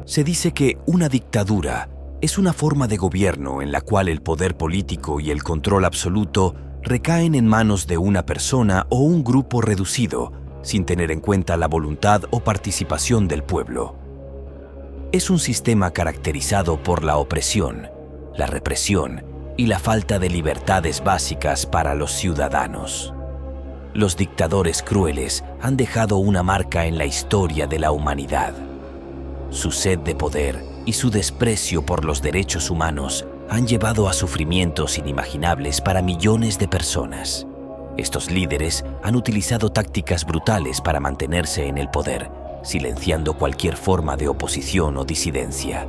Se dice que una dictadura es una forma de gobierno en la cual el poder político y el control absoluto recaen en manos de una persona o un grupo reducido, sin tener en cuenta la voluntad o participación del pueblo. Es un sistema caracterizado por la opresión, la represión y la falta de libertades básicas para los ciudadanos. Los dictadores crueles han dejado una marca en la historia de la humanidad. Su sed de poder y su desprecio por los derechos humanos han llevado a sufrimientos inimaginables para millones de personas. Estos líderes han utilizado tácticas brutales para mantenerse en el poder, silenciando cualquier forma de oposición o disidencia.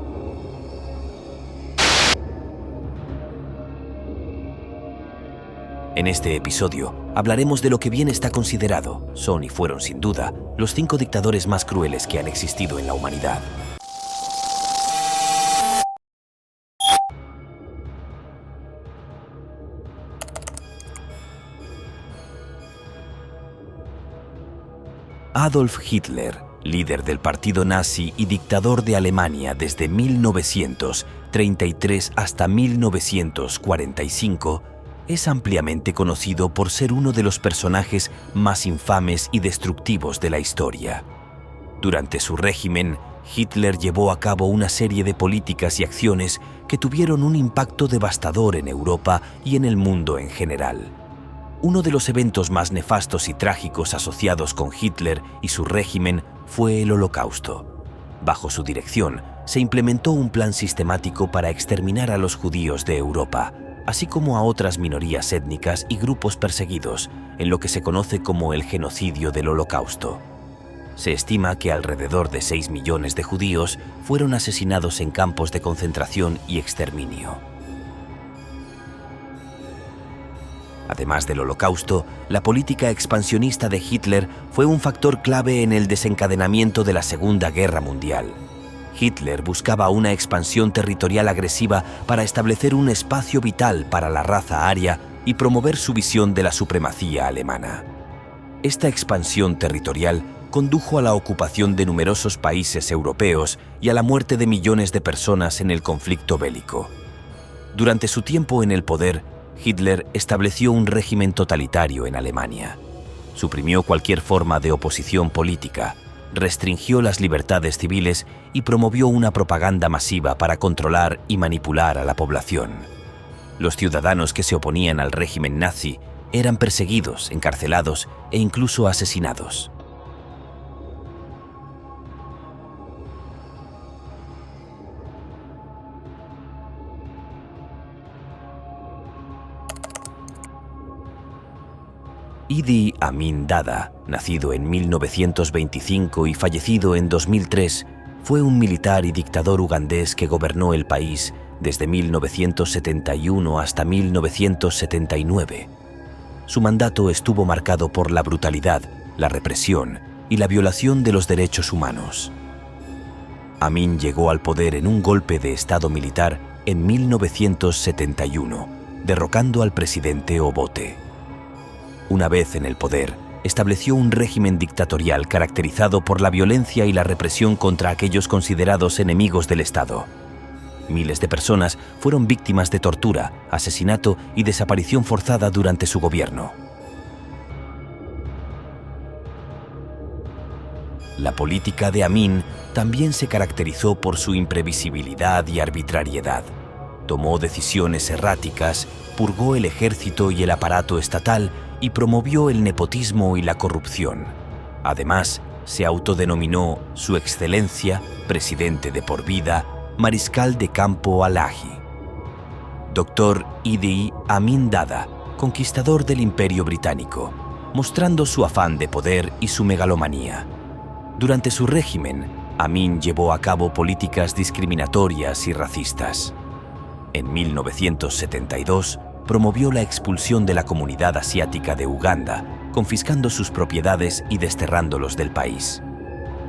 En este episodio hablaremos de lo que bien está considerado, son y fueron sin duda, los 5 dictadores más crueles que han existido en la humanidad. Adolf Hitler, líder del partido nazi y dictador de Alemania desde 1933 hasta 1945, es ampliamente conocido por ser uno de los personajes más infames y destructivos de la historia. Durante su régimen, Hitler llevó a cabo una serie de políticas y acciones que tuvieron un impacto devastador en Europa y en el mundo en general. Uno de los eventos más nefastos y trágicos asociados con Hitler y su régimen fue el Holocausto. Bajo su dirección, se implementó un plan sistemático para exterminar a los judíos de Europa, así como a otras minorías étnicas y grupos perseguidos, en lo que se conoce como el genocidio del Holocausto. Se estima que alrededor de 6 millones de judíos fueron asesinados en campos de concentración y exterminio. Además del Holocausto, la política expansionista de Hitler fue un factor clave en el desencadenamiento de la Segunda Guerra Mundial. Hitler buscaba una expansión territorial agresiva para establecer un espacio vital para la raza aria y promover su visión de la supremacía alemana. Esta expansión territorial condujo a la ocupación de numerosos países europeos y a la muerte de millones de personas en el conflicto bélico. Durante su tiempo en el poder, Hitler estableció un régimen totalitario en Alemania. Suprimió cualquier forma de oposición política, restringió las libertades civiles y promovió una propaganda masiva para controlar y manipular a la población. Los ciudadanos que se oponían al régimen nazi eran perseguidos, encarcelados e incluso asesinados. Idi Amin Dada, nacido en 1925 y fallecido en 2003, fue un militar y dictador ugandés que gobernó el país desde 1971 hasta 1979. Su mandato estuvo marcado por la brutalidad, la represión y la violación de los derechos humanos. Amin llegó al poder en un golpe de estado militar en 1971, derrocando al presidente Obote. Una vez en el poder, estableció un régimen dictatorial caracterizado por la violencia y la represión contra aquellos considerados enemigos del Estado. Miles de personas fueron víctimas de tortura, asesinato y desaparición forzada durante su gobierno. La política de Amin también se caracterizó por su imprevisibilidad y arbitrariedad. Tomó decisiones erráticas, purgó el ejército y el aparato estatal y promovió el nepotismo y la corrupción. Además, se autodenominó Su Excelencia, presidente de por vida, mariscal de campo Alaji. Dr. Idi Amin Dada, conquistador del Imperio Británico, mostrando su afán de poder y su megalomanía. Durante su régimen, Amin llevó a cabo políticas discriminatorias y racistas. En 1972, promovió la expulsión de la comunidad asiática de Uganda, confiscando sus propiedades y desterrándolos del país.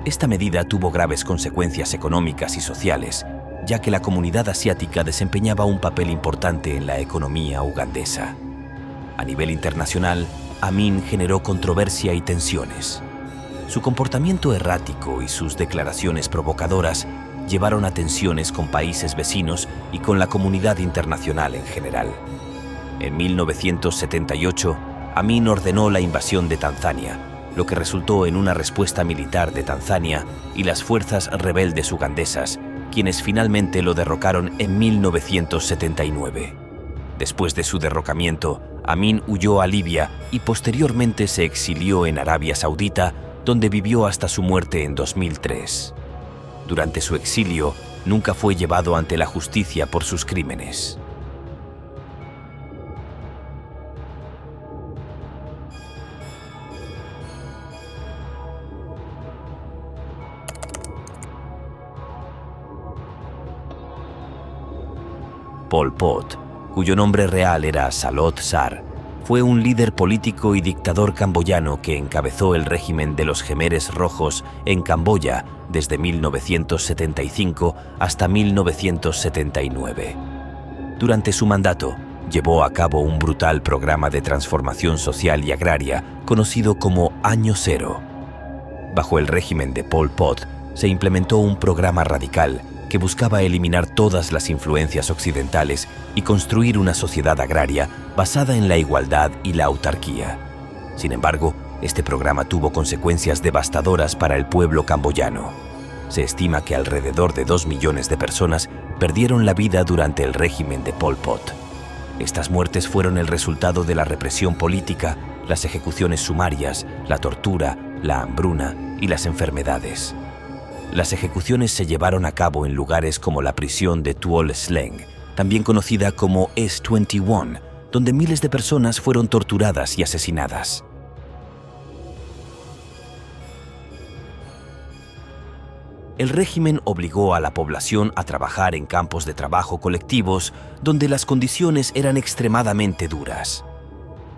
Esta medida tuvo graves consecuencias económicas y sociales, ya que la comunidad asiática desempeñaba un papel importante en la economía ugandesa. A nivel internacional, Amin generó controversia y tensiones. Su comportamiento errático y sus declaraciones provocadoras llevaron a tensiones con países vecinos y con la comunidad internacional en general. En 1978, Amin ordenó la invasión de Tanzania, lo que resultó en una respuesta militar de Tanzania y las fuerzas rebeldes ugandesas, quienes finalmente lo derrocaron en 1979. Después de su derrocamiento, Amin huyó a Libia y posteriormente se exilió en Arabia Saudita, donde vivió hasta su muerte en 2003. Durante su exilio, nunca fue llevado ante la justicia por sus crímenes. Pol Pot, cuyo nombre real era Salot Sar, fue un líder político y dictador camboyano que encabezó el régimen de los Khmeres Rojos en Camboya desde 1975 hasta 1979. Durante su mandato, llevó a cabo un brutal programa de transformación social y agraria conocido como Año Cero. Bajo el régimen de Pol Pot, se implementó un programa radical que buscaba eliminar todas las influencias occidentales y construir una sociedad agraria basada en la igualdad y la autarquía. Sin embargo, este programa tuvo consecuencias devastadoras para el pueblo camboyano. Se estima que alrededor de 2 millones de personas perdieron la vida durante el régimen de Pol Pot. Estas muertes fueron el resultado de la represión política, las ejecuciones sumarias, la tortura, la hambruna y las enfermedades. Las ejecuciones se llevaron a cabo en lugares como la prisión de Tuol Sleng, también conocida como S21, donde miles de personas fueron torturadas y asesinadas. El régimen obligó a la población a trabajar en campos de trabajo colectivos donde las condiciones eran extremadamente duras.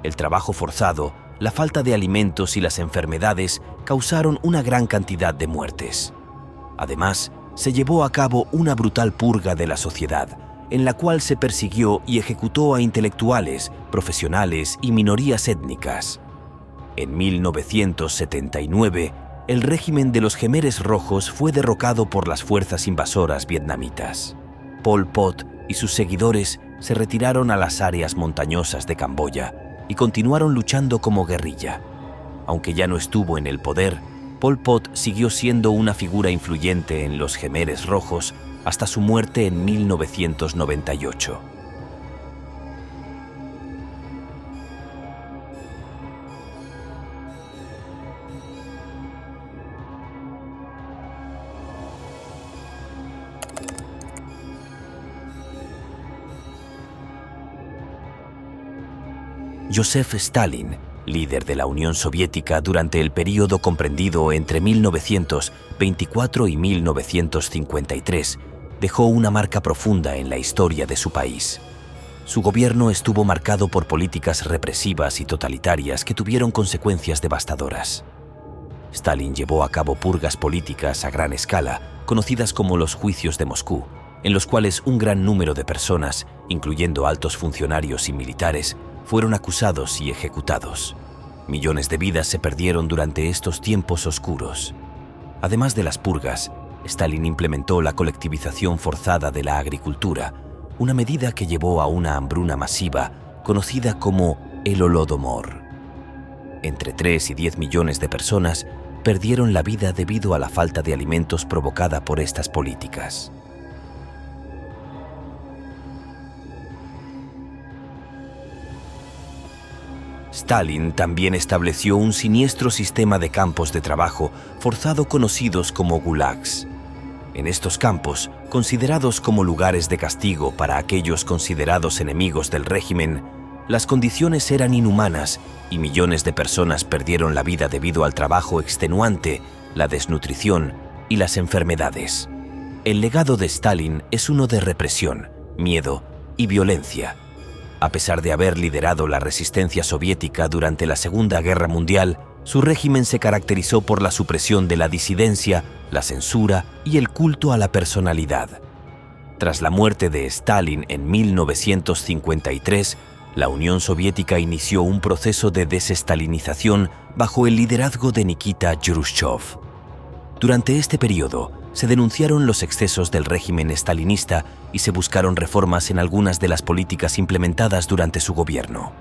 El trabajo forzado, la falta de alimentos y las enfermedades causaron una gran cantidad de muertes. Además, se llevó a cabo una brutal purga de la sociedad, en la cual se persiguió y ejecutó a intelectuales, profesionales y minorías étnicas. En 1979, el régimen de los Khmeres Rojos fue derrocado por las fuerzas invasoras vietnamitas. Pol Pot y sus seguidores se retiraron a las áreas montañosas de Camboya y continuaron luchando como guerrilla. Aunque ya no estuvo en el poder, Pol Pot siguió siendo una figura influyente en los Khmeres Rojos hasta su muerte en 1998. Joseph Stalin, líder de la Unión Soviética durante el período comprendido entre 1924 y 1953, dejó una marca profunda en la historia de su país. Su gobierno estuvo marcado por políticas represivas y totalitarias que tuvieron consecuencias devastadoras. Stalin llevó a cabo purgas políticas a gran escala, conocidas como los juicios de Moscú, en los cuales un gran número de personas, incluyendo altos funcionarios y militares, fueron acusados y ejecutados. Millones de vidas se perdieron durante estos tiempos oscuros. Además de las purgas, Stalin implementó la colectivización forzada de la agricultura, una medida que llevó a una hambruna masiva conocida como el Holodomor. Entre 3 y 10 millones de personas perdieron la vida debido a la falta de alimentos provocada por estas políticas. Stalin también estableció un siniestro sistema de campos de trabajo forzado conocidos como gulags. En estos campos, considerados como lugares de castigo para aquellos considerados enemigos del régimen, las condiciones eran inhumanas y millones de personas perdieron la vida debido al trabajo extenuante, la desnutrición y las enfermedades. El legado de Stalin es uno de represión, miedo y violencia. A pesar de haber liderado la resistencia soviética durante la Segunda Guerra Mundial, su régimen se caracterizó por la supresión de la disidencia, la censura y el culto a la personalidad. Tras la muerte de Stalin en 1953, la Unión Soviética inició un proceso de desestalinización bajo el liderazgo de Nikita Jrushchov. Durante este periodo, se denunciaron los excesos del régimen estalinista y se buscaron reformas en algunas de las políticas implementadas durante su gobierno.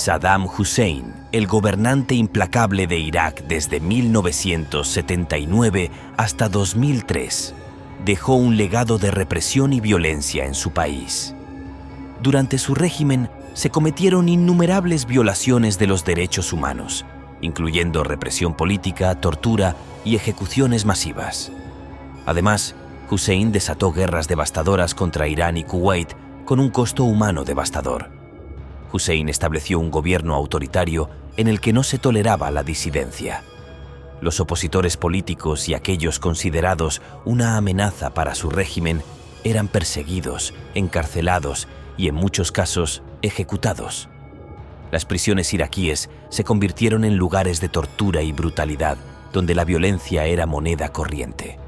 Saddam Hussein, el gobernante implacable de Irak desde 1979 hasta 2003, dejó un legado de represión y violencia en su país. Durante su régimen se cometieron innumerables violaciones de los derechos humanos, incluyendo represión política, tortura y ejecuciones masivas. Además, Hussein desató guerras devastadoras contra Irán y Kuwait con un costo humano devastador. Hussein estableció un gobierno autoritario en el que no se toleraba la disidencia. Los opositores políticos y aquellos considerados una amenaza para su régimen eran perseguidos, encarcelados y, en muchos casos, ejecutados. Las prisiones iraquíes se convirtieron en lugares de tortura y brutalidad, donde la violencia era moneda corriente.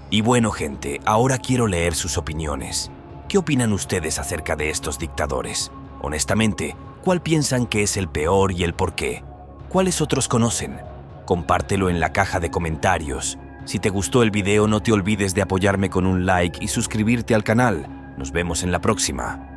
Y bueno, gente, ahora quiero leer sus opiniones. ¿Qué opinan ustedes acerca de estos dictadores? Honestamente, ¿cuál piensan que es el peor y el por qué? ¿Cuáles otros conocen? Compártelo en la caja de comentarios. Si te gustó el video, no te olvides de apoyarme con un like y suscribirte al canal. Nos vemos en la próxima.